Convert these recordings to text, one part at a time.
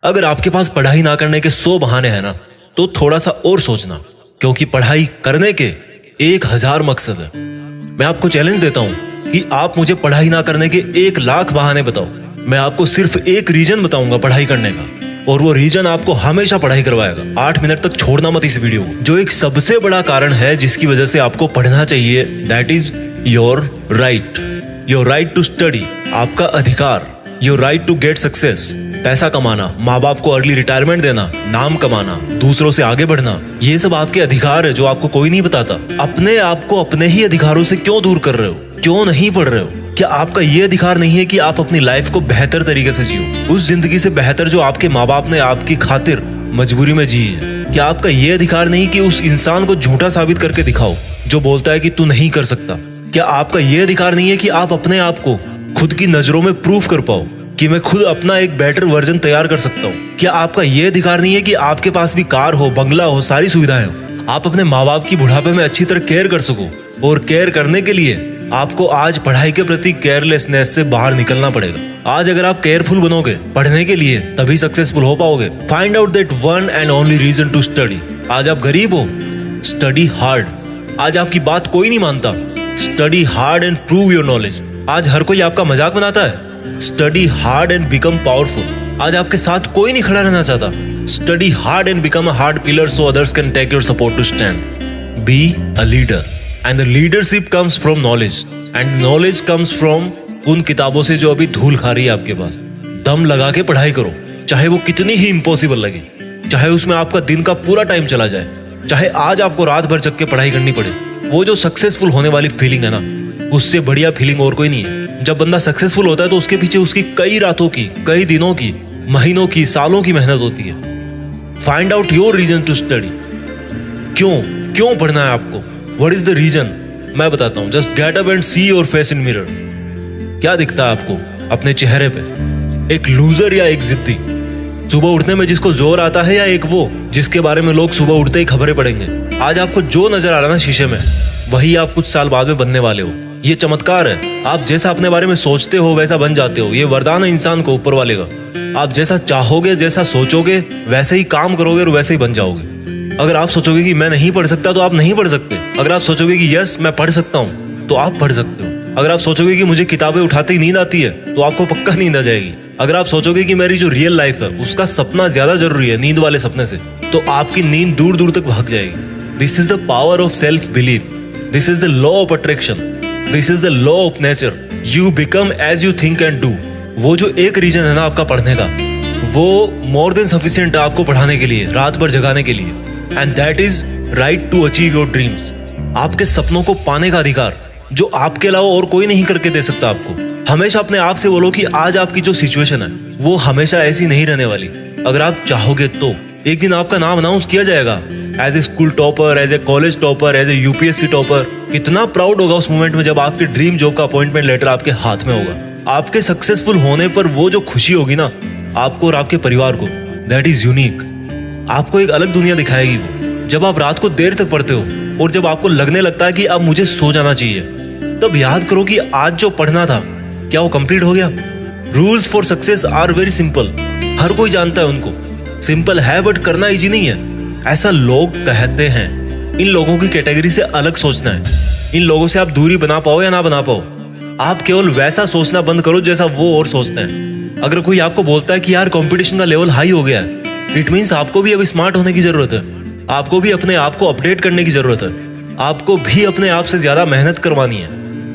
अगर आपके पास पढ़ाई ना करने के 100 बहाने हैं ना, तो थोड़ा सा और सोचना, क्योंकि पढ़ाई करने के 1000 मकसद है। मैं आपको चैलेंज देता हूं कि आप मुझे पढ़ाई ना करने के 1,00,000 बहाने बताओ। मैं आपको सिर्फ एक रीजन बताऊंगा पढ़ाई करने का, और वो रीजन आपको हमेशा पढ़ाई करवाएगा। 8 मिनट तक छोड़ना मत इस वीडियो को। जो एक सबसे बड़ा कारण है जिसकी वजह से आपको पढ़ना चाहिए, that is your right to study. आपका अधिकार, your right to get success. पैसा कमाना, माँ बाप को अर्ली रिटायरमेंट देना, नाम कमाना, दूसरों से आगे बढ़ना, ये सब आपके अधिकार है जो आपको कोई नहीं बताता। अपने आप को अपने ही अधिकारों से क्यों दूर कर रहे हो? क्यों नहीं पढ़ रहे हो? क्या आपका ये अधिकार नहीं है कि आप अपनी लाइफ को बेहतर तरीके से जियो, उस जिंदगी से बेहतर जो आपके माँ बाप ने आपकी खातिर मजबूरी में जी है? क्या आपका ये अधिकार नहीं कि उस इंसान को झूठा साबित करके दिखाओ जो बोलता है कि तू नहीं कर सकता? क्या आपका ये अधिकार नहीं है कि आप अपने आप को खुद की नजरों में प्रूफ कर पाओ कि मैं खुद अपना एक बेटर वर्जन तैयार कर सकता हूँ? क्या आपका ये अधिकार नहीं है कि आपके पास भी कार हो, बंगला हो, सारी सुविधाएं हो, आप अपने माँ बाप की बुढ़ापे में अच्छी तरह केयर कर सको? और केयर करने के लिए आपको आज पढ़ाई के प्रति केयरलेसनेस से बाहर निकलना पड़ेगा। आज अगर आप केयरफुल बनोगे पढ़ने के लिए, तभी सक्सेसफुल हो पाओगे। Find out that one and only reason to study. आज आप गरीब हो, स्टडी हार्ड। आज आपकी बात कोई नहीं मानता, study hard and prove your knowledge. आज हर कोई आपका मजाक बनाता है, study hard and become powerful. आज आपके साथ कोई नहीं खड़ा रहना चाहता, study hard and become a hard pillar so others can take your support to stand. Be a leader and the leadership comes from knowledge and knowledge comes from उन किताबों से जो अभी धूल खा रही है आपके पास। दम लगा के पढ़ाई करो, चाहे वो कितनी ही इम्पॉसिबल लगे, चाहे उसमें आपका दिन का पूरा टाइम चला जाए, चाहे आज आपको रात भर जग के पढ़ाई करनी पड़े। वो जो सक्सेसफुल होने वाली फीलिंग है ना, उससे बढ़िया फीलिंग और कोई नहीं है। जब बंदा सक्सेसफुल होता है तो उसके पीछे उसकी कई रातों की, कई दिनों की, महीनों की, सालों की मेहनत होती है। Find out your reason to study. क्यों पढ़ना है आपको? What is the reason? मैं बताता हूं। Just get up and see your face in mirror. क्या दिखता है आपको अपने चेहरे पे? एक लूजर या एक जिद्दी? सुबह उठने में जिसको जोर आता है, या एक वो जिसके बारे में लोग सुबह उठते ही खबरें पढ़ेंगे? आज आपको जो नजर आ रहा है ना शीशे में, वही आप कुछ साल बाद में बनने वाले हो। ये चमत्कार है। आप जैसा अपने बारे में सोचते हो वैसा बन जाते हो। ये वरदान है इंसान को ऊपर वाले का। आप जैसा चाहोगे, जैसा सोचोगे, वैसे ही काम करोगे और वैसे ही बन जाओगे। अगर आप सोचोगे कि मैं नहीं पढ़ सकता, तो आप नहीं पढ़ सकते। अगर आप सोचोगे कि यस मैं पढ़ सकता हूँ, तो आप पढ़ सकते हो। अगर आप सोचोगे कि मुझे किताबें उठाते ही नींद आती है, तो आपको पक्का नींद आ जाएगी। अगर आप सोचोगे कि मेरी जो रियल लाइफ है उसका सपना ज्यादा जरूरी है नींद वाले सपने से, तो आपकी नींद दूर दूर तक भाग जाएगी। This is the power of self belief. This is the law of attraction. This is the law of nature. You become as you think and do. वो जो एक रीजन है ना आपका पढ़ने का, वो मोर देन सफिशिएंट है आपको पढ़ाने के लिए, रात भर जगाने के लिए। And that is right to achieve your dreams. आपके सपनों को पाने का अधिकार, जो आपके अलावा और कोई नहीं करके दे सकता आपको। हमेशा अपने आप से बोलो कि आज आपकी जो सिचुएशन है वो हमेशा ऐसी नहीं रहने वाली। अगर आप चाहोगे तो एक दिन आपका नाम अनाउंस किया जाएगा as a school topper, as a college topper, as a UPSC topper. कितना प्राउड होगा उस मोमेंट में जब आपके ड्रीम जॉब का अपॉइंटमेंट लेटर आपके हाथ में होगा। आपके सक्सेसफुल होने पर वो जो खुशी होगी ना आपको और आपके परिवार को, दैट इज यूनिक। आपको एक अलग दुनिया दिखाएगी वो। जब आप रात को देर तक पढ़ते हो और जब आपको लगने लगता है कि अब मुझे सो जाना चाहिए, तब याद करो कि आज जो पढ़ना था क्या वो कंप्लीट हो गया? Rules for success are very simple. हर कोई जानता है उनको। सिंपल है बट करना इजी नहीं है, ऐसा लोग कहते हैं। इन लोगों की कैटेगरी से अलग सोचना है। इन लोगों से आप दूरी बना पाओ या ना बना पाओ, आप केवल वैसा सोचना बंद करो जैसा वो और सोचते हैं। अगर कोई आपको बोलता है कि यार कंपटीशन का लेवल हाई हो गया है, इट मीन्स आपको भी अब स्मार्ट होने की जरूरत है। आपको भी अपने आप को अपडेट करने की जरूरत है। आपको भी अपने आप से ज्यादा मेहनत करवानी है।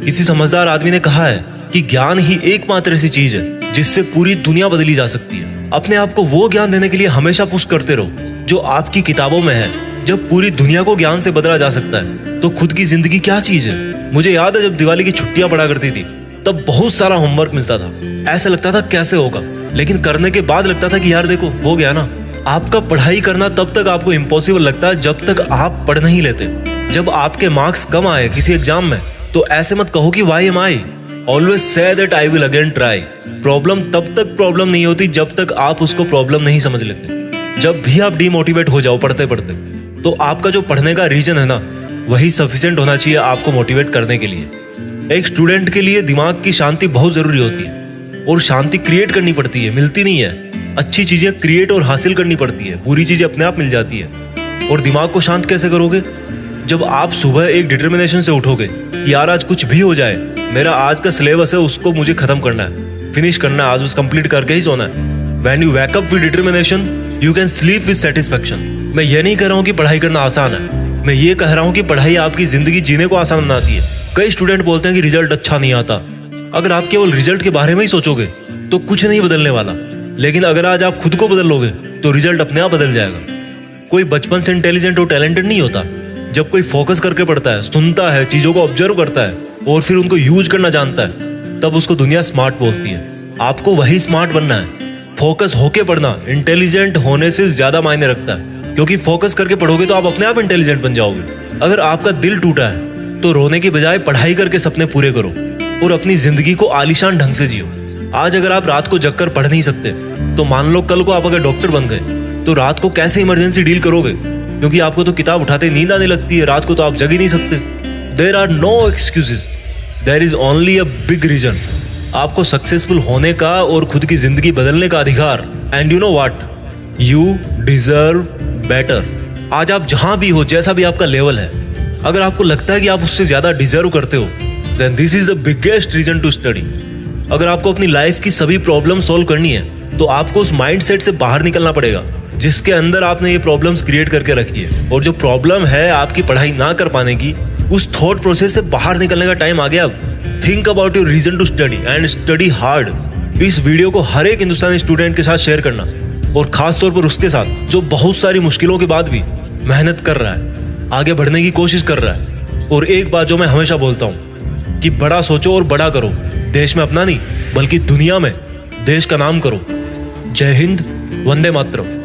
किसी समझदार आदमी ने कहा है कि ज्ञान ही एकमात्र ऐसी चीज है जिससे पूरी दुनिया बदली जा सकती है। अपने आप को वो ज्ञान देने के लिए हमेशा पुश करते रहो जो आपकी किताबों में है। जब पूरी दुनिया को ज्ञान से बदला जा सकता है, तो खुद की जिंदगी क्या चीज है? मुझे याद है जब दिवाली की छुट्टियां पड़ा करती थी, तब बहुत सारा होमवर्क मिलता था। ऐसा लगता था कैसे होगा, लेकिन करने के बाद लगता था कि यार देखो हो गया ना। आपका पढ़ाई करना तब तक आपको इम्पॉसिबल लगता है जब तक आप पढ़ नहीं लेते। जब आपके मार्क्स कम आए किसी एग्जाम में, तो ऐसे मत कहो कि why am I. Always say that I will again try. Problem तब तक प्रॉब्लम नहीं होती जब तक आप उसको प्रॉब्लम नहीं समझ लेते। जब भी आप डिमोटिवेट हो जाओ पढ़ते पढ़ते, तो आपका जो पढ़ने का रीजन है ना, वही सफिशिएंट होना चाहिए आपको मोटिवेट करने के लिए। एक स्टूडेंट के लिए दिमाग की शांति बहुत जरूरी होती है, और शांति क्रिएट करनी पड़ती है, मिलती नहीं है। अच्छी चीजें क्रिएट और हासिल करनी पड़ती है, बुरी चीजें अपने आप मिल जाती है। और दिमाग को शांत कैसे करोगे? जब आप सुबह एक डिटर्मिनेशन से उठोगे कि यार आज कुछ भी हो जाए, मेरा आज का सिलेबस है उसको मुझे खत्म करना है, फिनिश करना है, आज उस कंप्लीट करके ही सोना है। When you wake up with determination, you can sleep with satisfaction। मैं ये नहीं कह रहा हूँ कि पढ़ाई करना आसान है, मैं ये कह रहा हूँ कि पढ़ाई आपकी जिंदगी जीने को आसान बनाती है। कई स्टूडेंट बोलते हैं कि रिजल्ट अच्छा नहीं आता। अगर आप केवल रिजल्ट के बारे में ही सोचोगे तो कुछ नहीं बदलने वाला, लेकिन अगर आज आप खुद को बदल लोगे तो रिजल्ट अपने आप बदल जाएगा। कोई बचपन से इंटेलिजेंट और टैलेंटेड नहीं होता। जब कोई फोकस करके पढ़ता है, सुनता है, चीजों को ऑब्जर्व करता है और फिर उनको यूज करना जानता है, तब उसको दुनिया स्मार्ट बोलती है। आपको वही स्मार्ट बनना है। फोकस होके पढ़ना इंटेलिजेंट होने से ज्यादा मायने रखता है, क्योंकि फोकस करके पढ़ोगे तो आप अपने आप इंटेलिजेंट बन जाओगे। अगर आपका दिल टूटा है तो रोने की बजाय पढ़ाई करके सपने पूरे करो और अपनी जिंदगी को आलीशान ढंग से जियो। आज अगर आप रात को जगकर पढ़ नहीं सकते तो मान लो कल को आप अगर डॉक्टर बन गए तो रात को कैसे इमरजेंसी डील करोगे? क्योंकि आपको तो किताब उठाते नींद आने लगती है, रात को तो आप जग ही नहीं सकते। There are no excuses, there is only a big reason. आपको सक्सेसफुल होने का और खुद की जिंदगी बदलने का अधिकार। And you know what, you deserve better. आज आप जहां भी हो, जैसा भी आपका लेवल है, अगर आपको लगता है कि आप उससे ज्यादा डिजर्व करते हो, then this is the biggest reason to study. अगर आपको अपनी लाइफ की सभी प्रॉब्लम सॉल्व करनी है तो आपको उस माइंडसेट से बाहर निकलना पड़ेगा जिसके अंदर आपने ये प्रॉब्लम्स क्रिएट करके रखी है। और जो प्रॉब्लम है आपकी पढ़ाई ना कर पाने की, उस थॉट प्रोसेस से बाहर निकलने का टाइम आ गया अब। Think about your reason to study and study hard. इस वीडियो को हर एक हिंदुस्तानी स्टूडेंट के साथ शेयर करना, और खास तौर पर उसके साथ जो बहुत सारी मुश्किलों के बाद भी मेहनत कर रहा है, आगे बढ़ने की कोशिश कर रहा है। और एक बात जो मैं हमेशा बोलता हूँ कि बड़ा सोचो और बड़ा करो। देश में अपना नहीं बल्कि दुनिया में देश का नाम करो। जय हिंद, वंदे मातरम।